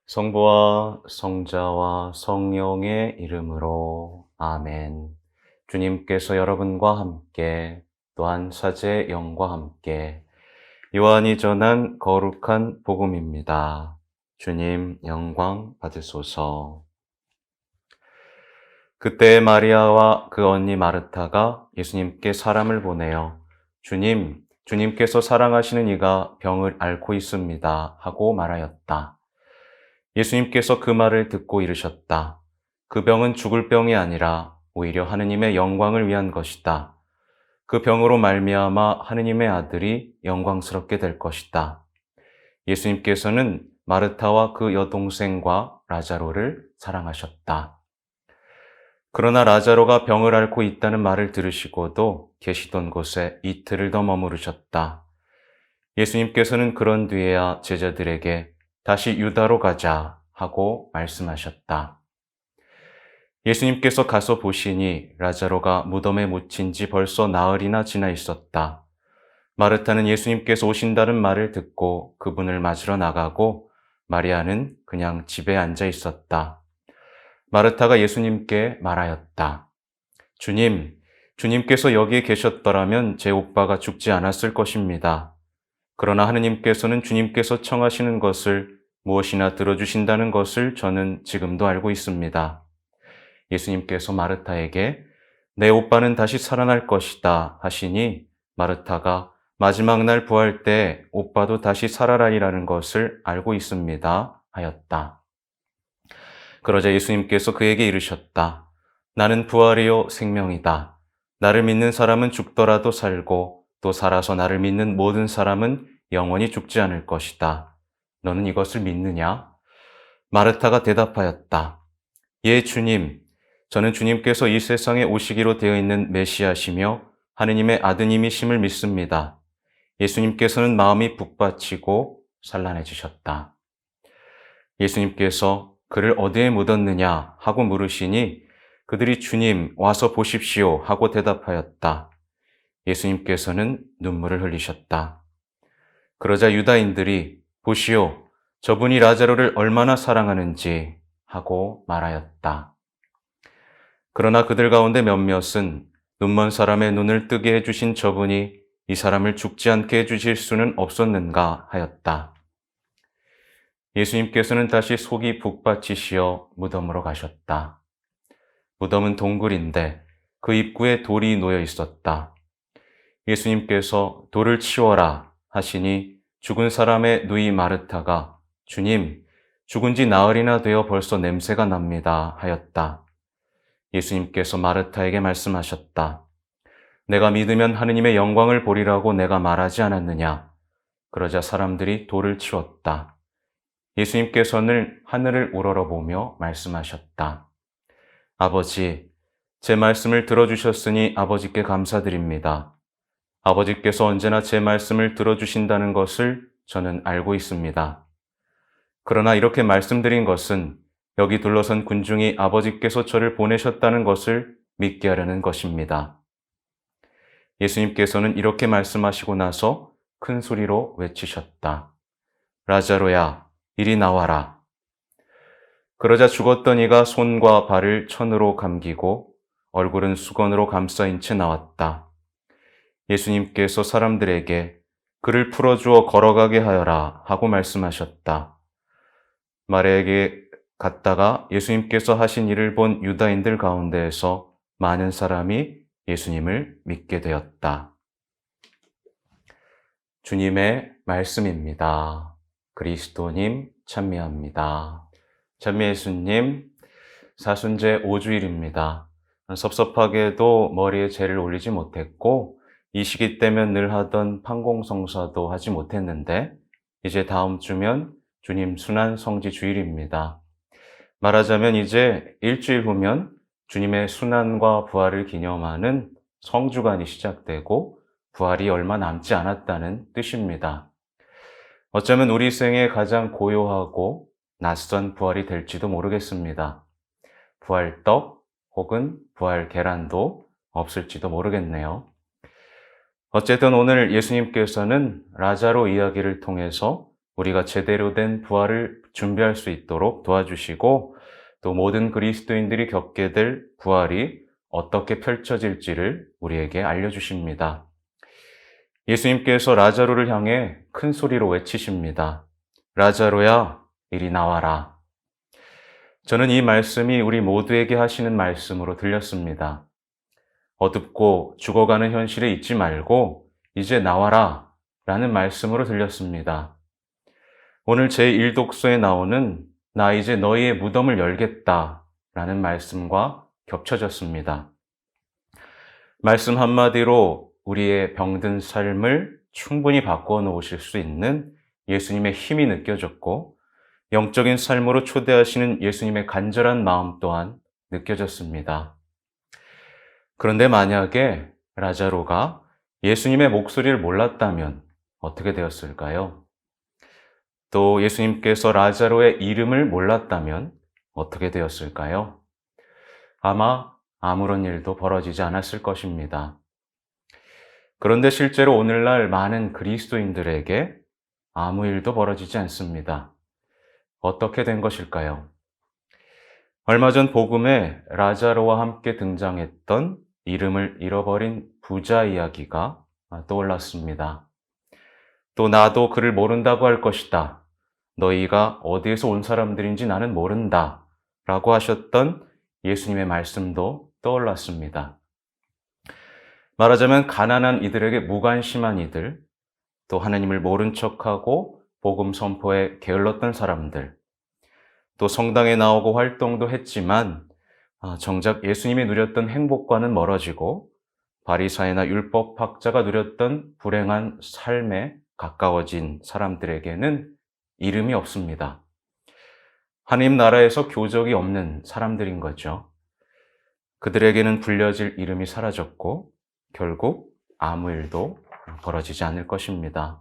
성부와 성자와 성령의 이름으로 아멘. 주님께서 여러분과 함께 또한 사제의 영과 함께 요한이 전한 거룩한 복음입니다. 주님 영광 받으소서. 그때 마리아와 그 언니 마르타가 예수님께 사람을 보내어 주님께서 사랑하시는 이가 병을 앓고 있습니다 하고 말하였다. 예수님께서 그 말을 듣고 이르셨다. 그 병은 죽을 병이 아니라 오히려 하느님의 영광을 위한 것이다. 그 병으로 말미암아 하느님의 아들이 영광스럽게 될 것이다. 예수님께서는 마르타와 그 여동생과 라자로를 사랑하셨다. 그러나 라자로가 병을 앓고 있다는 말을 들으시고도 계시던 곳에 이틀을 더 머무르셨다. 예수님께서는 그런 뒤에야 제자들에게 다시 유다로 가자 하고 말씀하셨다. 예수님께서 가서 보시니 라자로가 무덤에 묻힌 지 벌써 나흘이나 지나 있었다. 마르타는 예수님께서 오신다는 말을 듣고 그분을 맞으러 나가고 마리아는 그냥 집에 앉아 있었다. 마르타가 예수님께 말하였다. 주님께서 여기에 계셨더라면 제 오빠가 죽지 않았을 것입니다. 그러나 하느님께서는 주님께서 청하시는 것을 무엇이나 들어주신다는 것을 저는 지금도 알고 있습니다. 예수님께서 마르타에게 내 오빠는 다시 살아날 것이다 하시니 마르타가 마지막 날 부활 때 오빠도 다시 살아나리라는 것을 알고 있습니다 하였다. 그러자 예수님께서 그에게 이르셨다. 나는 부활이요 생명이다. 나를 믿는 사람은 죽더라도 살고 또 살아서 나를 믿는 모든 사람은 영원히 죽지 않을 것이다. 너는 이것을 믿느냐? 마르타가 대답하였다. 예, 주님. 저는 주님께서 이 세상에 오시기로 되어 있는 메시아시며 하느님의 아드님이심을 믿습니다. 예수님께서는 마음이 북받치고 산란해지셨다. 예수님께서 그를 어디에 묻었느냐 하고 물으시니 그들이 주님 와서 보십시오 하고 대답하였다. 예수님께서는 눈물을 흘리셨다. 그러자 유다인들이 보시오, 저분이 라자로를 얼마나 사랑하는지 하고 말하였다. 그러나 그들 가운데 몇몇은 눈먼 사람의 눈을 뜨게 해주신 저분이 이 사람을 죽지 않게 해주실 수는 없었는가 하였다. 예수님께서는 다시 속이 북받치시어 무덤으로 가셨다. 무덤은 동굴인데 그 입구에 돌이 놓여 있었다. 예수님께서 돌을 치워라 하시니 죽은 사람의 누이 마르타가 주님, 죽은 지 나흘이나 되어 벌써 냄새가 납니다 하였다. 예수님께서 마르타에게 말씀하셨다. 내가 믿으면 하느님의 영광을 보리라고 내가 말하지 않았느냐. 그러자 사람들이 돌을 치웠다. 예수님께서는 하늘을 우러러보며 말씀하셨다. 아버지, 제 말씀을 들어주셨으니 아버지께 감사드립니다. 아버지께서 언제나 제 말씀을 들어주신다는 것을 저는 알고 있습니다. 그러나 이렇게 말씀드린 것은 여기 둘러선 군중이 아버지께서 저를 보내셨다는 것을 믿게 하려는 것입니다. 예수님께서는 이렇게 말씀하시고 나서 큰 소리로 외치셨다. 라자로야, 이리 나와라. 그러자 죽었던 이가 손과 발을 천으로 감기고 얼굴은 수건으로 감싸인 채 나왔다. 예수님께서 사람들에게 그를 풀어주어 걸어가게 하여라 하고 말씀하셨다. 마리아에게 갔다가 예수님께서 하신 일을 본 유다인들 가운데에서 많은 사람이 예수님을 믿게 되었다. 주님의 말씀입니다. 그리스도님 찬미합니다. 찬미 예수님, 사순제 5주일입니다. 섭섭하게도 머리에 재를 올리지 못했고 이 시기 때면 늘 하던 판공성사도 하지 못했는데 이제 다음 주면 주님 순환 성지 주일입니다. 말하자면 이제 일주일 후면 주님의 순환과 부활을 기념하는 성주간이 시작되고 부활이 얼마 남지 않았다는 뜻입니다. 어쩌면 우리 생에 가장 고요하고 낯선 부활이 될지도 모르겠습니다. 부활떡 혹은 부활 계란도 없을지도 모르겠네요. 어쨌든 오늘 예수님께서는 라자로 이야기를 통해서 우리가 제대로 된 부활을 준비할 수 있도록 도와주시고 또 모든 그리스도인들이 겪게 될 부활이 어떻게 펼쳐질지를 우리에게 알려주십니다. 예수님께서 라자로를 향해 큰 소리로 외치십니다. 라자로야, 이리 나와라. 저는 이 말씀이 우리 모두에게 하시는 말씀으로 들렸습니다. 어둡고 죽어가는 현실에 있지 말고 이제 나와라 라는 말씀으로 들렸습니다. 오늘 제1독서에 나오는 나 이제 너희의 무덤을 열겠다 라는 말씀과 겹쳐졌습니다. 말씀 한마디로 우리의 병든 삶을 충분히 바꾸어 놓으실 수 있는 예수님의 힘이 느껴졌고 영적인 삶으로 초대하시는 예수님의 간절한 마음 또한 느껴졌습니다. 그런데 만약에 라자로가 예수님의 목소리를 몰랐다면 어떻게 되었을까요? 또 예수님께서 라자로의 이름을 몰랐다면 어떻게 되었을까요? 아마 아무런 일도 벌어지지 않았을 것입니다. 그런데 실제로 오늘날 많은 그리스도인들에게 아무 일도 벌어지지 않습니다. 어떻게 된 것일까요? 얼마 전 복음에 라자로와 함께 등장했던 이름을 잃어버린 부자 이야기가 떠올랐습니다. 또 나도 그를 모른다고 할 것이다. 너희가 어디에서 온 사람들인지 나는 모른다. 라고 하셨던 예수님의 말씀도 떠올랐습니다. 말하자면 가난한 이들에게 무관심한 이들, 또 하나님을 모른 척하고 복음 선포에 게을렀던 사람들, 또 성당에 나오고 활동도 했지만 정작 예수님이 누렸던 행복과는 멀어지고 바리사이나 율법학자가 누렸던 불행한 삶에 가까워진 사람들에게는 이름이 없습니다. 하나님 나라에서 교적이 없는 사람들인 거죠. 그들에게는 불려질 이름이 사라졌고 결국 아무 일도 벌어지지 않을 것입니다.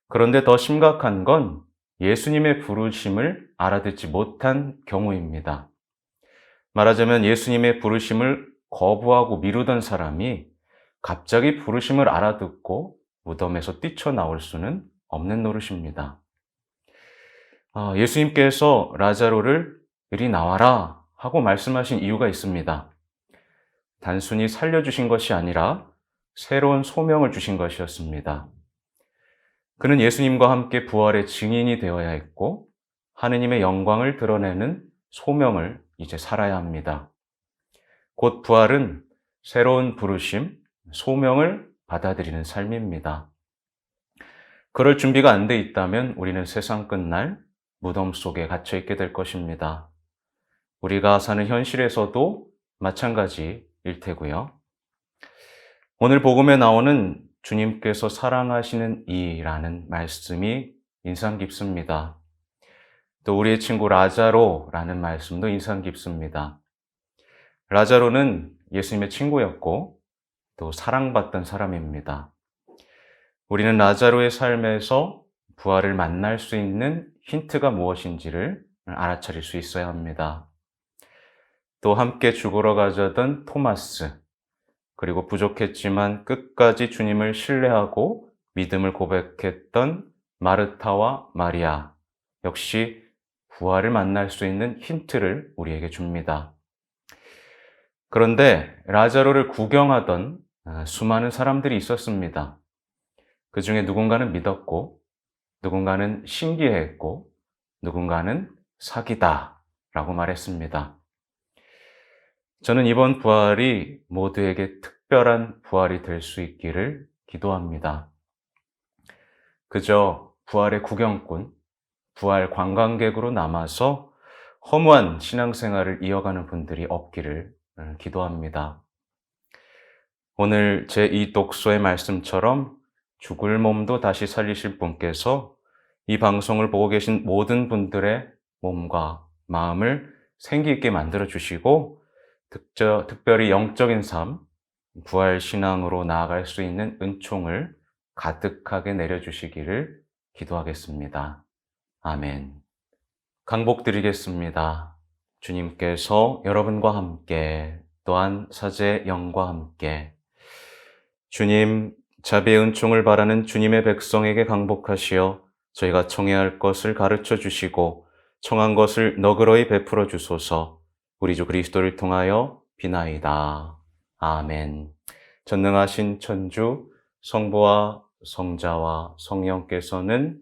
그런데 더 심각한 건 예수님의 부르심을 알아듣지 못한 경우입니다. 말하자면 예수님의 부르심을 거부하고 미루던 사람이 갑자기 부르심을 알아듣고 무덤에서 뛰쳐나올 수는 없는 노릇입니다. 예수님께서 라자로를 이리 나와라 하고 말씀하신 이유가 있습니다. 단순히 살려주신 것이 아니라 새로운 소명을 주신 것이었습니다. 그는 예수님과 함께 부활의 증인이 되어야 했고 하느님의 영광을 드러내는 소명을 이제 살아야 합니다. 곧 부활은 새로운 부르심, 소명을 받아들이는 삶입니다. 그럴 준비가 안 돼 있다면 우리는 세상 끝날 무덤 속에 갇혀 있게 될 것입니다. 우리가 사는 현실에서도 마찬가지일 테고요. 오늘 복음에 나오는 주님께서 사랑하시는 이라는 말씀이 인상 깊습니다. 또 우리의 친구 라자로라는 말씀도 인상 깊습니다. 라자로는 예수님의 친구였고 또 사랑받던 사람입니다. 우리는 라자로의 삶에서 부활을 만날 수 있는 힌트가 무엇인지를 알아차릴 수 있어야 합니다. 또 함께 죽으러 가자던 토마스, 그리고 부족했지만 끝까지 주님을 신뢰하고 믿음을 고백했던 마르타와 마리아, 역시 부활을 만날 수 있는 힌트를 우리에게 줍니다. 그런데 라자로를 구경하던 수많은 사람들이 있었습니다. 그 중에 누군가는 믿었고, 누군가는 신기해했고, 누군가는 사기다 라고 말했습니다. 저는 이번 부활이 모두에게 특별한 부활이 될 수 있기를 기도합니다. 그저 부활의 구경꾼, 부활 관광객으로 남아서 허무한 신앙생활을 이어가는 분들이 없기를 기도합니다. 오늘 제2독서의 말씀처럼 죽을 몸도 다시 살리실 분께서 이 방송을 보고 계신 모든 분들의 몸과 마음을 생기 있게 만들어 주시고 특별히 영적인 삶, 부활 신앙으로 나아갈 수 있는 은총을 가득하게 내려주시기를 기도하겠습니다. 아멘. 강복드리겠습니다. 주님께서 여러분과 함께 또한 사제 영과 함께 주님 자비의 은총을 바라는 주님의 백성에게 강복하시어 저희가 청해야 할 것을 가르쳐 주시고 청한 것을 너그러이 베풀어 주소서. 우리 주 그리스도를 통하여 비나이다. 아멘. 전능하신 천주 성부와 성자와 성령께서는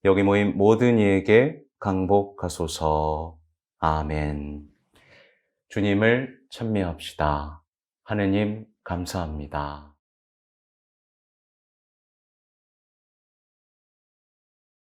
여기 모인 모든 이에게 강복하소서. 아멘. 주님을 찬미합시다. 하느님 감사합니다.